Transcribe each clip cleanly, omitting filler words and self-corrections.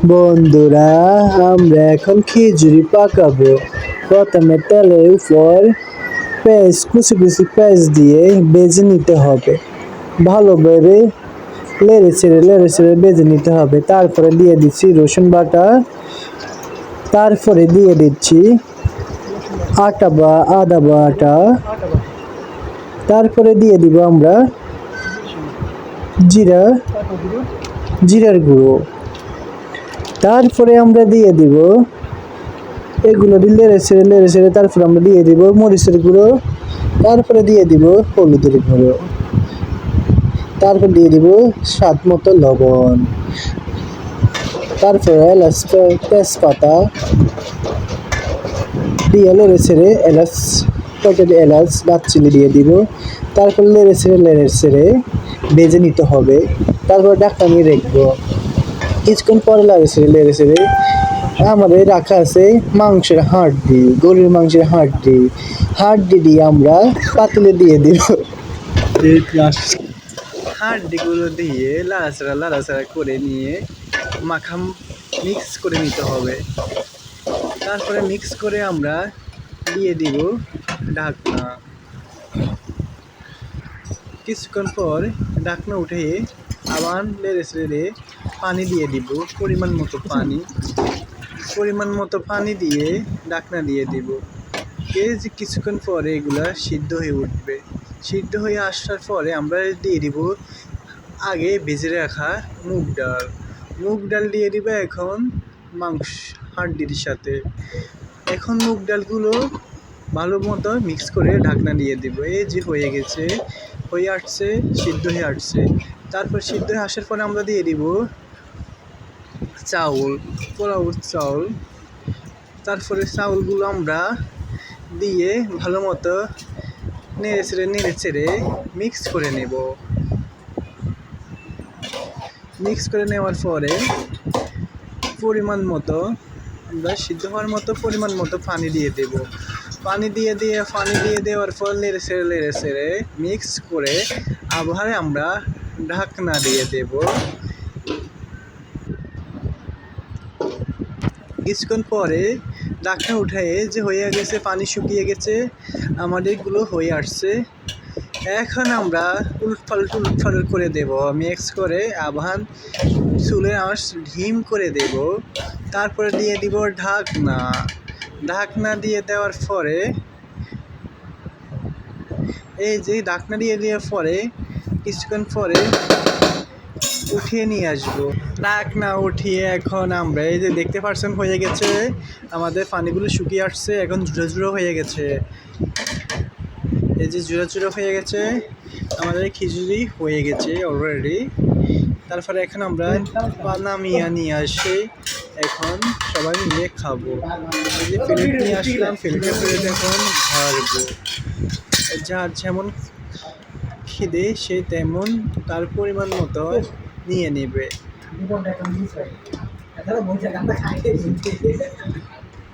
বন্ধুরা, আমরা এখন খিচুড়ি পাকাবো। প্রথমে তেলের উপর কুচি কুচি পেঁয়াজ দিয়ে ভেজে নিতে হবে। ভালোভাবে লেড়ে ছেড়ে ভেজে নিতে হবে। তারপরে দিয়ে দিচ্ছি রসুন বাটা, তারপরে দিয়ে দিচ্ছি আদা বাটা, তারপরে দিয়ে দিব আমরা জিরার গুঁড়ো। তারপরে আমরা দিয়ে দিব এগুলো লেড়ে ছেড়ে তারপরে আমরা দিয়ে দিব মরিচের গুঁড়ো, তারপরে দিয়ে দিব হলুদের গুঁড়ো, তারপর দিয়ে দিব স্বাদ মতো লবণ, তারপরে তেজপাতা দিয়ে লেড়ে ছেড়ে এলাচ দারচিনি দিয়ে দিব। তারপর লেড়ে ছেড়ে ভেজে নিতে হবে। তারপর ঢাকা নিয়ে রাখবো। কিছুক্ষণ পরে লেড়ে ছেড়ে আমাদের রাখা আছে মাংসের হাড্ডি, গরুর মাংসের হাড্ডি দিয়ে আমরা পাতিলে দিয়ে দিব। হাড্ডিগুলো দিয়ে লাড়াচাড়া করে নিয়ে মিক্স করে নিতে হবে। তারপরে মিক্স করে আমরা দিয়ে দিব ঢাকনা। কিছুক্ষণ পর ঢাকনা উঠে আবার লেড়ে পানি দিয়ে দিব, পরিমাণ মতো পানি দিয়ে ঢাকনা দিয়ে দিব। যে কিছুক্ষণ পরে এগুলা সিদ্ধ হয়ে উঠবে। সিদ্ধ হয়ে আসার পরে আমরা দিয়ে দিব আগে ভেজে রাখা মুগ ডাল দিয়ে দিব এখন মাংস হাড্ডির সাথে। এখন মুগ ডালগুলো ভালো মতো মিক্স করে ঢাকনা দিয়ে দিব। এই যে হয়ে আসছে, সিদ্ধ হয়ে আসছে। তারপর সিদ্ধ হয়ে আসার পরে আমরা দিয়ে দিব পোলাও চাউল। তারপরে চাউলগুলো আমরা দিয়ে ভালো মতো নেড়ে ছেড়ে মিক্স করে নেব। মিক্স করে নেওয়ার পরে পরিমাণ মতো আমরা সিদ্ধ হওয়ার মতো পরিমাণ মতো পানি দিয়ে দেব। পানি দিয়ে দেওয়ার পর নেড়ে ছেড়ে মিক্স করে আবার আমরা ঢাকনা দিয়ে দেব। কিছুক্ষণ পরে ঢাকনা উঠায়ে যে হয়ে গেছে, পানি শুকিয়ে গেছে, আমাদেরগুলো হয়ে আসছে। এখন আমরা উলটপালট করে দেব, মিক্স করে আবার চুলের আঁচ ঢিম করে দেব। তারপরে দিয়ে দিব ঢাকনা দিয়ে দেওয়ার পরে এই যে ঢাকনা দিয়ে দেওয়ার পরে কিছুক্ষণ পরে উঠিয়ে নিয়ে আসবো। ঢাকনা উঠিয়ে এখন আমরা এই যে দেখতে পাচ্ছেন হয়ে গেছে, আমাদের পানিগুলো শুকিয়ে আসছে, এখন ঝুড়ো হয়ে গেছে। এই যে ঝুড়ো হয়ে গেছে, আমাদের খিচুড়ি হয়ে গেছে অলরেডি। তারপরে এখন আমরা নামিয়ে নিয়ে আসি, এখন সবাই মিলে খাবো। এই যে প্লেট নিয়ে আসলাম, প্লেট এখন ভরবো। যার যেমন খিদে সে তেমন তার পরিমাণ মতো নিয়ে নেবে।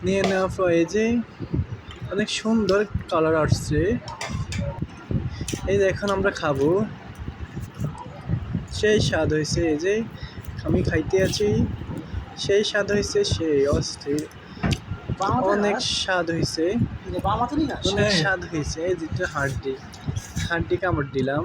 নিয়ে নেওয়ার পরে যে অনেক সুন্দর কালার আসছে। এই যে এখন আমরা খাবো, সেই স্বাদ হয়েছে। এই যে আমি খাইতে আছি, সেই স্বাদ হয়েছে, সেই অস্থির, অনেক স্বাদ হয়েছে। এই যে হাড্ডি কামড় দিলাম।